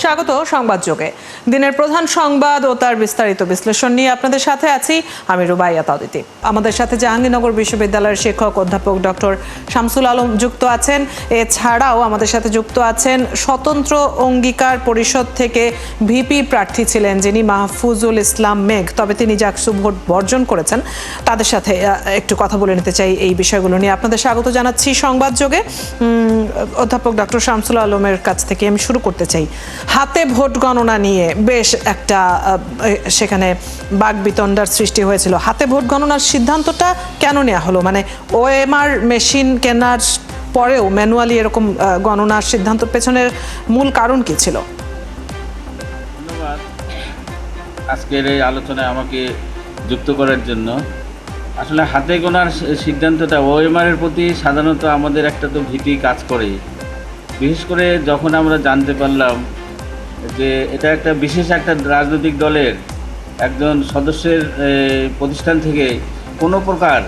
স্বাগত সংবাদ যোগে। দিনের প্রধান সংবাদ ও তার বিস্তারিত বিশ্লেষণ নিয়ে আপনাদের সাথে আছি আমি রুবাইয়াত অদিতি। আমাদের সাথে জাহাঙ্গীরনগর বিশ্ববিদ্যালয়ের শিক্ষক অধ্যাপক ডক্টর শামসুল আলম যুক্ত আছেন। এছাড়াও আমাদের সাথে যুক্ত আছেন স্বতন্ত্র অঙ্গীকার পরিষদ থেকে ভিপি প্রার্থী ছিলেন যিনি মাহফুজুল ইসলাম মেঘ, তবে তিনি জাকসু ভোট বর্জন করেছেন। তাদের সাথে একটু কথা বলে নিতে চাই এই বিষয়গুলো নিয়ে। আপনাদের স্বাগত জানাচ্ছি সংবাদ যোগে। অধ্যাপক ডক্টর শামসুল আলমের কাছ থেকে আমি শুরু করতে চাই। হাতে ভোট গণনা নিয়ে বেশ একটা সেখানে বাকবিতণ্ডার সৃষ্টি হয়েছিল। হাতে ভোট গণনার সিদ্ধান্তটা কেন নেওয়া হলো? মানে ওএমআর মেশিন কেনার পরেও ম্যানুয়ালি এরকম গণনার সিদ্ধান্তের পেছনের মূল কারণ কি ছিল? ধন্যবাদ আজকের এই আলোচনায় আমাকে যুক্ত করার জন্য। আসলে হাতে গোনার সিদ্ধান্তটা ওএমআরের প্রতি সাধারণত আমাদের একটা তো ভীতি কাজ করে, বিশেষ করে যখন আমরা জানতে পারলাম যে এটা একটা বিশেষ একটা রাজনৈতিক দলের একজন সদস্যের প্রতিষ্ঠান থেকে কোনো প্রকার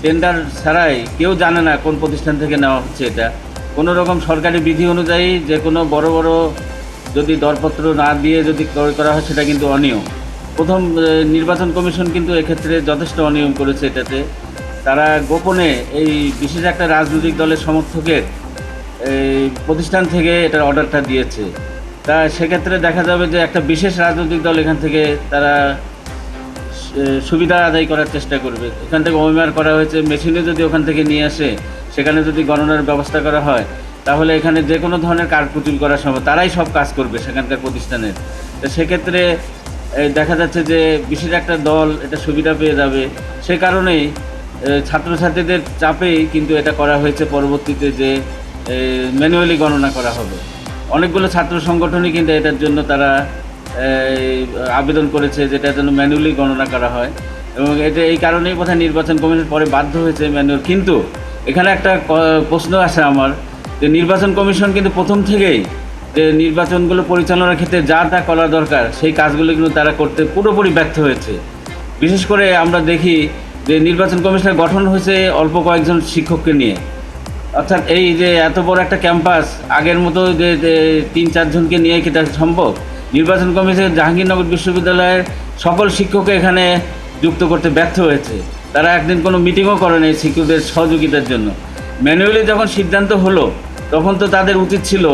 টেন্ডার ছাড়াই, কেউ জানে না কোন প্রতিষ্ঠান থেকে নেওয়া হচ্ছে, এটা কোনো রকম সরকারি বিধি অনুযায়ী যে কোনো বড় বড় যদি দরপত্র না দিয়ে যদি ক্রয় করা হয় সেটা কিন্তু অনিয়ম। প্রথম নির্বাচন কমিশন কিন্তু এক্ষেত্রে যথেষ্ট অনিয়ম করেছে। এটাতে তারা গোপনে এই বিশেষ একটা রাজনৈতিক দলের সমর্থকের প্রতিষ্ঠান থেকে এটার অর্ডারটা দিয়েছে। তা সেক্ষেত্রে দেখা যাবে যে একটা বিশেষ রাজনৈতিক দল এখান থেকে তারা সুবিধা আদায় করার চেষ্টা করবে। এখান থেকে ওএমআর করা হয়েছে, মেশিনে যদি ওখান থেকে নিয়ে আসে সেখানে যদি গণনার ব্যবস্থা করা হয় তাহলে এখানে যে কোনো ধরনের কারকুচুল করার সময় তারাই সব কাজ করবে সেখানকার প্রতিষ্ঠানের। তো সেক্ষেত্রে দেখা যাচ্ছে যে বিশেষ একটা দল এটা সুবিধা পেয়ে যাবে। সে কারণেই ছাত্রছাত্রীদের চাপেই কিন্তু এটা করা হয়েছে। পরবর্তীতে যে ম্যানুয়ালি গণনা করা হবে, অনেকগুলো ছাত্র সংগঠনই কিন্তু এটার জন্য তারা আবেদন করেছে যেটা যেন ম্যানুয়ালি গণনা করা হয়, এবং এটা এই কারণেই বোধহয় নির্বাচন কমিশন পরে বাধ্য হয়েছে ম্যানুয়াল। কিন্তু এখানে একটা প্রশ্ন আছে আমার, যে নির্বাচন কমিশন কিন্তু প্রথম থেকেই যে নির্বাচনগুলো পরিচালনার ক্ষেত্রে যা তা করা দরকার সেই কাজগুলো কিন্তু তারা করতে পুরোপুরি ব্যর্থ হয়েছে। বিশেষ করে আমরা দেখি যে নির্বাচন কমিশনের গঠন হয়েছে অল্প কয়েকজন শিক্ষককে নিয়ে, অর্থাৎ এই যে এত বড় একটা ক্যাম্পাস আগের মতো যে ৩-৪ জনকে নিয়ে কি তা সম্ভব? নির্বাচন কমিশন জাহাঙ্গীরনগর বিশ্ববিদ্যালয়ের সকল শিক্ষককে এখানে যুক্ত করতে ব্যর্থ হয়েছে। তারা একদিন কোনো মিটিংও করে নেই শিক্ষকদের সহযোগিতার জন্য। ম্যানুয়ালি যখন সিদ্ধান্ত হলো তখন তো তাদের উচিত ছিল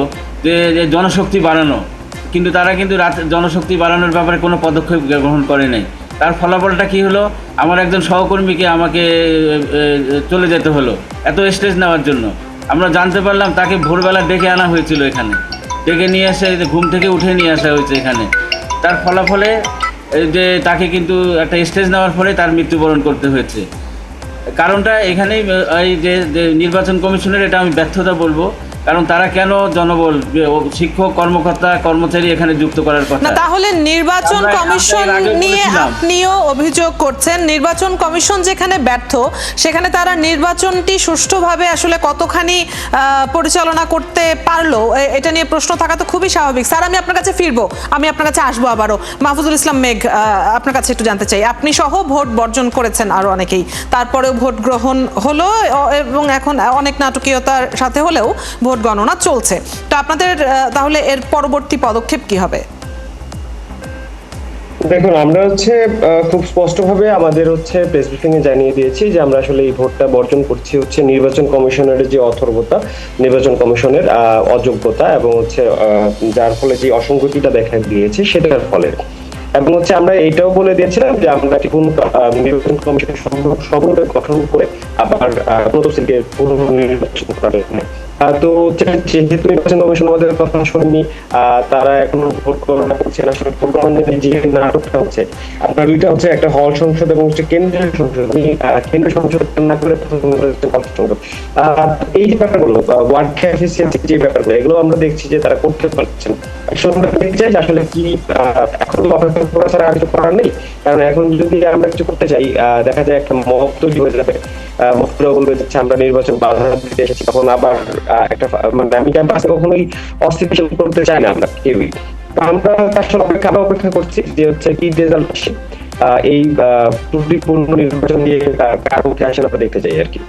যে জনশক্তি বাড়ানো, কিন্তু তারা কিন্তু জনশক্তি বাড়ানোর ব্যাপারে কোনো পদক্ষেপ গ্রহণ করে নাই। তার ফলাফলটা কি হলো? আমার একজন সহকর্মীকে আমাকে চলে যেতে হলো এত স্টেজ নেওয়ার জন্য। আমরা জানতে পারলাম তাকে ভোরবেলা ডেকে আনা হয়েছিল, এখানে ডেকে নিয়ে এসে ঘুম থেকে উঠে নিয়ে আসা হয়েছে এখানে। তার ফলাফলে যে তাকে কিন্তু একটা স্টেজ নেওয়ার ফলে তার মৃত্যুবরণ করতে হয়েছে। কারণটা এখানেই এই যে নির্বাচন কমিশনের এটা আমি ব্যর্থতা বলবো, কারণ তারা কেন জনবল শিক্ষক কর্মকর্তা কর্মচারী এখানে যুক্ত করার কথা না। তাহলে নির্বাচন কমিশন নিয়ে আপনিও অভিযোগ করছেন, নির্বাচন কমিশন যেখানে ব্যর্থ সেখানে তারা নির্বাচনটি সুষ্ঠুভাবে আসলে কতখানি পরিচালনা করতে পারলো এটা নিয়ে প্রশ্ন থাকা তো খুবই স্বাভাবিক। স্যার, আমি আপনার কাছে ফিরবো, আমি আপনার কাছে আসবো আবারও। মাহফুজুল ইসলাম মেঘ, আপনার কাছে একটু জানতে চাই, আপনি সহ ভোট বর্জন করেছেন আরো অনেকেই, তারপরেও ভোট গ্রহণ হলো এবং এখন অনেক নাটকীয়তার সাথে হলেও ভোট গণনা চলছে। তো আপনাদের তাহলে এর পরবর্তী পদক্ষেপ কি হবে? দেখুন, আমরা খুব স্পষ্টভাবে আমাদের প্রেস ব্রিফিং এ জানিয়ে দিয়েছি যে আমরা আসলে এই ভোটটা বর্জন করছি নির্বাচন কমিশনের যে অথর্বতা, নির্বাচন কমিশনের অযোগ্যতা এবং যার ফলে যে অসঙ্গতিটা দেখা দিয়েছে সেটার ফলে। এবং আমরা এইটাও বলে দিয়েছিলাম যে আমরা নির্বাচন কমিশনের সমন্বয় গঠন করে আবার প্রতিষ্ঠানকে পুনর্নির্বাচন করা হবে। তো যেহেতু নির্বাচন কমিশন আমাদের কথা শোনেনি, তারা এখন ভোট গণনা করছে না। আসলে ভোট গণনার যে নাটকটা হচ্ছে, আপনার দুইটা একটা হল সংসদ এবং কেন্দ্রীয় সংসদ। কেন্দ্রীয় সংসদ না করে এই যে ব্যাপারগুলো ওয়ার্ড এফিসিয়েন্সি যে ব্যাপারগুলো, এগুলো আমরা দেখছি যে তারা করতে পারছেন। আমরা দেখতে চাই আসলে কি এখন তো অপেক্ষা করা ছাড়া আর কিছু করার নেই, কারণ এখন যদি আমরা কিছু করতে চাই দেখা যায় একটা মব তৈরি হয়ে যাবে। মকরা বলবে যে আমরা নির্বাচন বাধা দিতে এসেছি, তখন আবার একটা আমি ক্যাম্পাসে কখনোই অস্থিতিশীল করতে চাই না আমরা কেউই। আমরা আসলে অপেক্ষা করছি যে কি রেজাল্ট আসে, এই ত্রুটিপূর্ণ নির্বাচন দিয়ে কার মুখে আসে আমরা দেখতে চাই আর কি।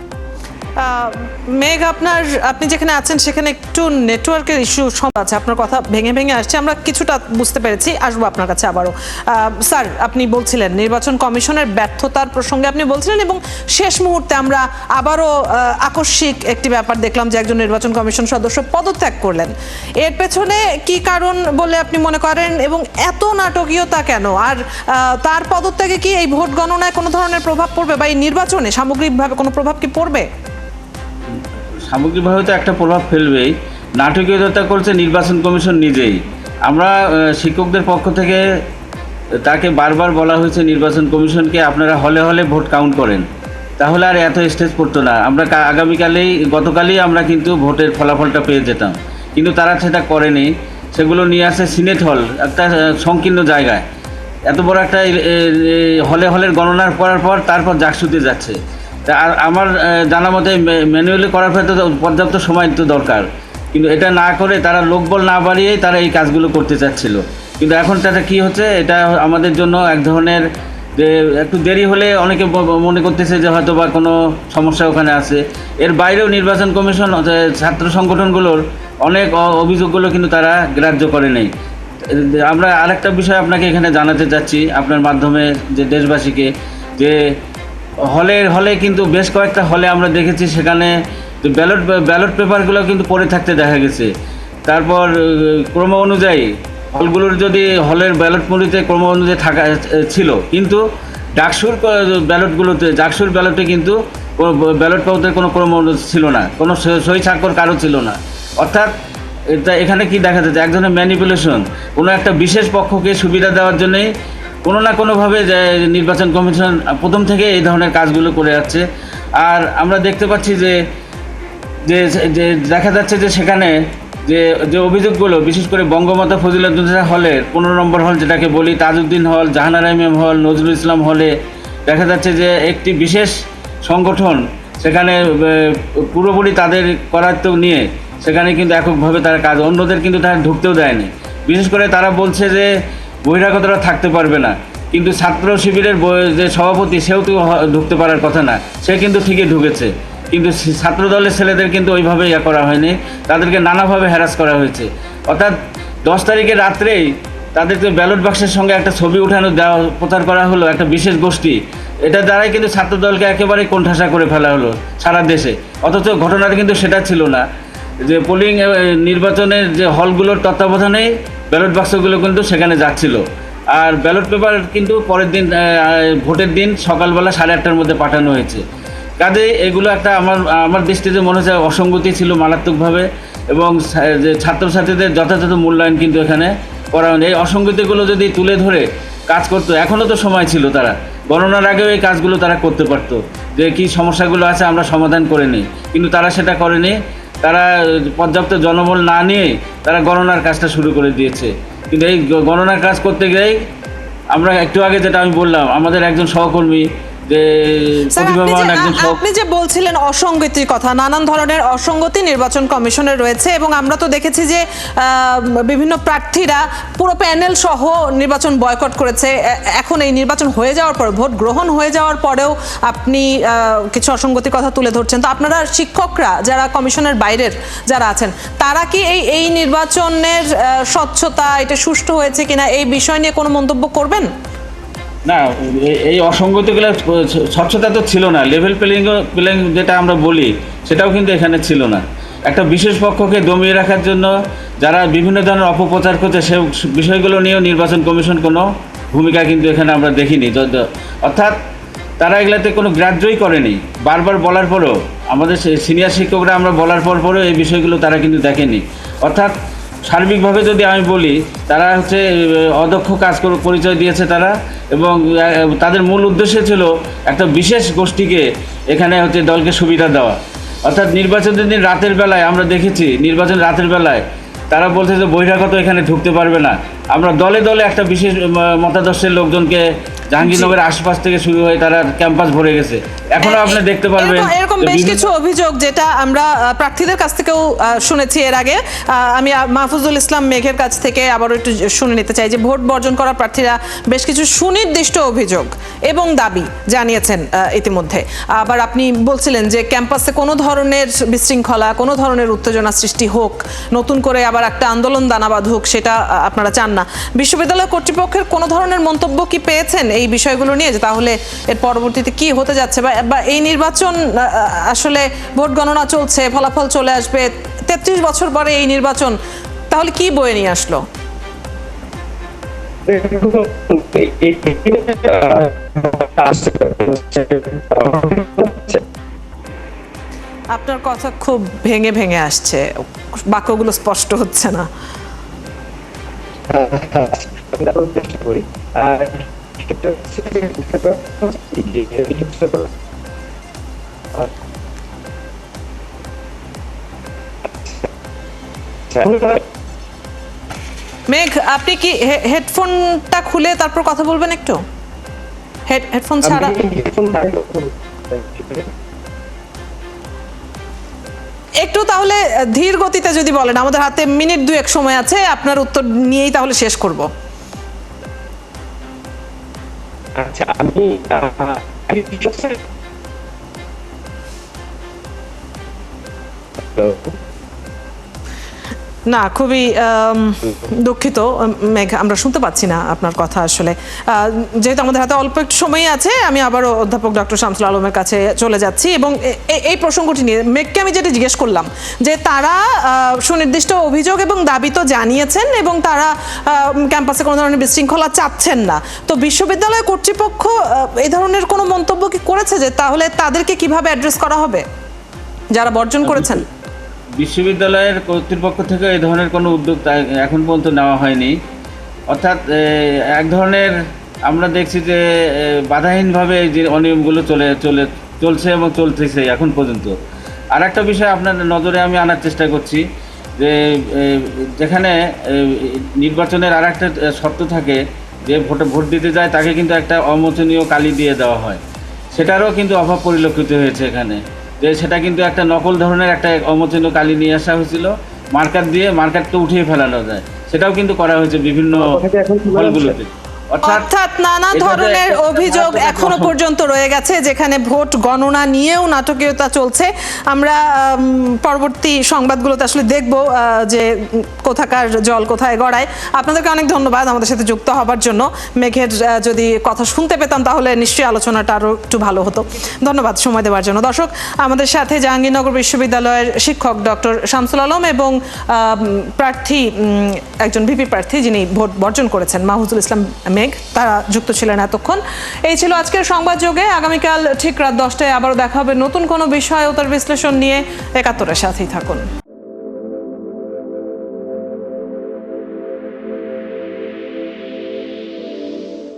মেঘ, আপনি যেখানে আছেন সেখানে একটু নেটওয়ার্কের ইস্যু আছে, আপনার কথা ভেঙে ভেঙে আসছে, আমরা কিছুটা বুঝতে পেরেছি, আসবো আপনার কাছে আবারও। স্যার, আপনি বলছিলেন নির্বাচন কমিশনের ব্যর্থতার প্রসঙ্গে আপনি বলছিলেন, এবং শেষ মুহূর্তে আমরা আবারও আকস্মিক একটি ব্যাপার দেখলাম যে একজন নির্বাচন কমিশন সদস্য পদত্যাগ করলেন। এর পেছনে কি কারণ বলে আপনি মনে করেন, এবং এত নাটকীয়তা কেন? আর তার পদত্যাগে কি এই ভোট গণনায় কোনো ধরনের প্রভাব পড়বে, বা এই নির্বাচনে সামগ্রিকভাবে কোনো প্রভাব কি পড়বে? সামগ্রিকভাবে তো একটা প্রভাব ফেলবেই। নাটকীয়তা করছে নির্বাচন কমিশন নিজেই। আমরা শিক্ষকদের পক্ষ থেকে তাকে বারবার বলা হয়েছে নির্বাচন কমিশনকে, আপনারা হলে হলে ভোট কাউন্ট করেন, তাহলে আর এত স্টেজ পড়তো না। আমরা গতকালই আমরা কিন্তু ভোটের ফলাফলটা পেয়ে যেতাম, কিন্তু তারা সেটা করেনি। সেগুলো নিয়ে আসে সিনেট হল, একটা সংকীর্ণ জায়গায়, এত বড় একটা হলের গণনার করার পর তারপর জাকসুতে যাচ্ছে। তা আর আমার জানা মতে ম্যানুয়ালি করার পর তো পর্যাপ্ত সময় তো দরকার, কিন্তু এটা না করে তারা লোকবল না বাড়িয়েই তারা এই কাজগুলো করতে চাচ্ছিল। কিন্তু এখন তাটা কী হচ্ছে, এটা আমাদের জন্য এক ধরনের যে একটু দেরি হলে অনেকে মনে করতেছে যে হয়তো বা কোনো সমস্যা ওখানে আছে। এর বাইরেও নির্বাচন কমিশন ছাত্র সংগঠনগুলোর অনেক অভিযোগগুলো কিন্তু তারা গ্রাহ্য করে নেই। আমরা আরেকটা বিষয় আপনাকে এখানে জানাতে চাচ্ছি আপনার মাধ্যমে, যে দেশবাসীকে, যে হলে কিন্তু বেশ কয়েকটা হলে আমরা দেখেছি সেখানে ব্যালট পেপারগুলো কিন্তু পড়ে থাকতে দেখা গেছে। তারপর ক্রম অনুযায়ী হলগুলোর যদি হলের ব্যালট মুড়িতে ক্রম অনুযায়ী থাকা ছিল, কিন্তু ডাকসুর ব্যালটে কিন্তু ব্যালট পাওয়াতে কোনো ক্রম ছিল না, কোনো সই স্বাক্ষর কারো ছিল না। অর্থাৎ এখানে কি দেখা যাচ্ছে, একজনের ম্যানিপুলেশন, কোনো একটা বিশেষ পক্ষকে সুবিধা দেওয়ার জন্যই কোনো না কোনোভাবে নির্বাচন কমিশন প্রথম থেকে এই ধরনের কাজগুলো করে যাচ্ছে। আর আমরা দেখতে পাচ্ছি যে দেখা যাচ্ছে যে সেখানে যে অভিযোগগুলো, বিশেষ করে বঙ্গমাতা ফজিলাতুন্নেসা হলের 15 নম্বর হল যেটাকে বলি, তাজউদ্দিন হল, জাহানারা ইমাম হল, নজরুল ইসলাম হলে দেখা যাচ্ছে যে একটি বিশেষ সংগঠন সেখানে পুরোপুরি তাদের করায়ত্ত নিয়ে সেখানে কিন্তু এককভাবে তারা কাজ, অন্যদের কিন্তু তারা ঢুকতেও দেয়নি। বিশেষ করে তারা বলছে যে বহিরাগতরা থাকতে পারবে না, কিন্তু ছাত্র শিবিরের যে সভাপতি সেও তো ঢুকতে পারার কথা না, সে কিন্তু ঠিকই ঢুকেছে। কিন্তু ছাত্র দলের ছেলেদের কিন্তু ওইভাবে করা হয়নি, তাদেরকে নানাভাবে হ্যারাস করা হয়েছে। অর্থাৎ 10 তারিখের রাত্রেই তাদেরকে ব্যালট বাক্সের সঙ্গে একটা ছবি উঠানো দেওয়া প্রচার করা হলো, একটা বিশেষ গোষ্ঠী, এটা দ্বারাই কিন্তু ছাত্র দলকে একেবারেই কোণঠাসা করে ফেলা হলো সারা দেশে। অথচ ঘটনাটা কিন্তু সেটা ছিল না, যে পোলিং নির্বাচনের যে হলগুলোর তত্ত্বাবধানেই ব্যালট বাক্সগুলো কিন্তু সেখানে যাচ্ছিল। আর ব্যালট পেপার কিন্তু পরের দিন, ভোটের দিন সকালবেলা 8:30টার মধ্যে পাঠানো হয়েছে। কাজে এগুলো একটা আমার দৃষ্টিতে মনে হচ্ছে অসঙ্গতি ছিল মারাত্মকভাবে, এবং যে ছাত্রছাত্রীদের যথাযথ মূল্যায়ন কিন্তু এখানে করা হয়নি। এই অসঙ্গতিগুলো যদি তুলে ধরে কাজ করতো, এখনও তো সময় ছিল, তারা গণনার আগেও এই কাজগুলো তারা করতে পারতো, যে কী সমস্যাগুলো আছে আমরা সমাধান করে নিই, কিন্তু তারা সেটা করেনি। তারা পর্যাপ্ত জনবল না নিয়ে তারা গণনার কাজটা শুরু করে দিয়েছে। কিন্তু এই গণনার কাজ করতে গিয়েই আমরা একটু আগে যেটা আমি বললাম, আমাদের একজন সহকর্মী যে প্রতিভাবান একজন, আপনি যে বলছিলেন অসঙ্গতির কথা, নানান ধরনের অসঙ্গতি নির্বাচন কমিশনের রয়েছে, এবং আমরা তো দেখেছি যে বিভিন্ন প্রার্থীরা পুরো প্যানেল সহ নির্বাচন বয়কট করেছে। এখন এই নির্বাচন হয়ে যাওয়ার পর, ভোট গ্রহণ হয়ে যাওয়ার পরেও আপনি কিছু অসঙ্গতির কথা তুলে ধরছেন। তো আপনারা শিক্ষকরা যারা কমিশনের বাইরের যারা আছেন, তারা কি এই নির্বাচনের স্বচ্ছতা, এটা সুষ্ঠু হয়েছে কিনা, এই বিষয় নিয়ে কোনো মন্তব্য করবেন? না, এই অসঙ্গতিগুলো, স্বচ্ছতা তো ছিল না। লেভেল প্লেইং যেটা আমরা বলি সেটাও কিন্তু এখানে ছিল না। একটা বিশেষ পক্ষকে দমিয়ে রাখার জন্য যারা বিভিন্ন ধরনের অপপ্রচার করছে, সে বিষয়গুলো নিয়েও নির্বাচন কমিশন কোনো ভূমিকা কিন্তু এখানে আমরা দেখিনি। অর্থাৎ তারা এগুলাতে কোনো গ্রাহ্যই করেনি। বারবার বলার পরেও, আমাদের সিনিয়র শিক্ষকরা আমরা বলার পরেও এই বিষয়গুলো তারা কিন্তু দেখেনি। অর্থাৎ সার্বিকভাবে যদি আমি বলি, তারা হচ্ছে অদক্ষ কাজ পরিচয় দিয়েছে তারা, এবং তাদের মূল উদ্দেশ্য ছিল একটা বিশেষ গোষ্ঠীকে এখানে হচ্ছে দলকে সুবিধা দেওয়া। অর্থাৎ নির্বাচনের দিন রাতের বেলায় আমরা দেখেছি, নির্বাচন রাতের বেলায় তারা বলছে যে বহিরাগত এখানে ঢুকতে পারবে না, আমরা দলে দলে একটা বিশেষ মতাদর্শের লোকজনকে জাহাঙ্গীরনগরের আশপাশ থেকে শুরু হয়ে তারা ক্যাম্পাস ভরে গেছে। এখনো আপনি দেখতে পারবেন এরকম বেশ কিছু অভিযোগ যেটা আমরা প্রার্থীদের কাছ থেকেও শুনেছি এর আগে। আমি মাহফুজুল ইসলাম মেঘের কাছ থেকে আবারও একটু শুনে নিতে চাই যে ভোট বর্জন করা প্রার্থীরা বেশ কিছু সুনির্দিষ্ট অভিযোগ এবং দাবি জানিয়েছেন ইতিমধ্যে। আবার আপনি বলছিলেন যে ক্যাম্পাসে কোনো ধরনের বিশৃঙ্খলা, কোনো ধরনের উত্তেজনা সৃষ্টি হোক, নতুন করে আবার একটা আন্দোলন দানা বাঁধুক, সেটা আপনারা চান না। বিশ্ববিদ্যালয় কর্তৃপক্ষের কোনো ধরনের মন্তব্য কি পেয়েছেন এই বিষয়গুলো নিয়ে, যে তাহলে এর পরবর্তীতে কি হতে যাচ্ছে, বা এই নির্বাচন আসলে ভোট গণনা চলছে, ফলাফল চলে আসবে 33 বছর পরে এই নির্বাচন তাহলে কি বয়ে নিয়ে আসলো? আপনার কথা খুব ভেঙে ভেঙে আসছে, বাক্যগুলো স্পষ্ট হচ্ছে না। চেষ্টা করি। মেঘ, আপনি কি হেডফোনটা খুলে তারপর কথা বলবেন একটু? হেডফোন ছাড়া একটু তাহলে ধীর গতিতে যদি বলেন, আমাদের হাতে মিনিট 2-1 সময় আছে, আপনার উত্তর নিয়েই তাহলে শেষ করব। আচ্ছা, আমি না, খুবই দুঃখিত মেঘ, আমরা শুনতে পাচ্ছি না আপনার কথা আসলে। যেহেতু আমাদের হাতে অল্প একটু সময় আছে, আমি আবারও অধ্যাপক ডক্টর শামসুল আলমের কাছে চলে যাচ্ছি এবং এই প্রসঙ্গটি নিয়ে মেঘকে আমি যেটা জিজ্ঞেস করলাম যে তারা সুনির্দিষ্ট অভিযোগ এবং দাবি তো জানিয়েছেন এবং তারা ক্যাম্পাসে কোনো ধরনের বিশৃঙ্খলা চাচ্ছেন না, তো বিশ্ববিদ্যালয় কর্তৃপক্ষ এই ধরনের কোনো মন্তব্য কি করেছে যে তাহলে তাদেরকে কিভাবে অ্যাড্রেস করা হবে যারা বর্জন করেছেন? বিশ্ববিদ্যালয়ের কর্তৃপক্ষ থেকে এই ধরনের কোনো উদ্যোগ এখন পর্যন্ত নেওয়া হয়নি। অর্থাৎ এক ধরনের আমরা দেখছি যে বাধাহীনভাবে যে অনিয়মগুলো চলছে এবং চলতেছে এখন পর্যন্ত। আর একটা বিষয় আপনার নজরে আমি আনার চেষ্টা করছি যে যেখানে নির্বাচনের আর একটা শর্ত থাকে যে ভোট দিতে যায় তাকে কিন্তু একটা অমোচনীয় কালি দিয়ে দেওয়া হয়, সেটারও কিন্তু অভাব পরিলক্ষিত হয়েছে এখানে। যে সেটা কিন্তু একটা নকল ধরনের একটা অমোচনীয় কালি নিয়ে আসা হয়েছিল, মার্কার দিয়ে মার্কারটা উঠিয়ে ফেলানো যায়, সেটাও কিন্তু করা হয়েছে বিভিন্ন হলগুলোতে। অর্থাৎ নানা ধরনের অভিযোগ এখনো পর্যন্ত রয়ে গেছে, যেখানে ভোট গণনা নিয়েও নাটকীয়তা চলছে। আমরা পরবর্তী সংবাদগুলোতে আসলে দেখব যে কোথাকার জল কোথায় গড়ায়। আপনাদেরকে অনেক ধন্যবাদ আমাদের সাথে যুক্ত হবার জন্য। মেঘের যদি কথা শুনতে পেতাম তাহলে নিশ্চয়ই আলোচনাটা আরও একটু ভালো হতো। ধন্যবাদ সময় দেওয়ার জন্য। দর্শক, আমাদের সাথে জাহাঙ্গীরনগর বিশ্ববিদ্যালয়ের শিক্ষক ডক্টর শামসুল আলম এবং প্রার্থী, একজন ভিপি প্রার্থী যিনি ভোট বর্জন করেছেন, মাহফুজুল ইসলাম মেঘ, তারা যুক্ত ছিলেন এতক্ষণ। এই ছিল আজকের সংবাদ যোগে। আগামীকাল ঠিক রাত 10টায় আবারও দেখা হবে নতুন কোনো বিষয় ও তার বিশ্লেষণ নিয়ে। ৭১-এর সাথেই থাকুন।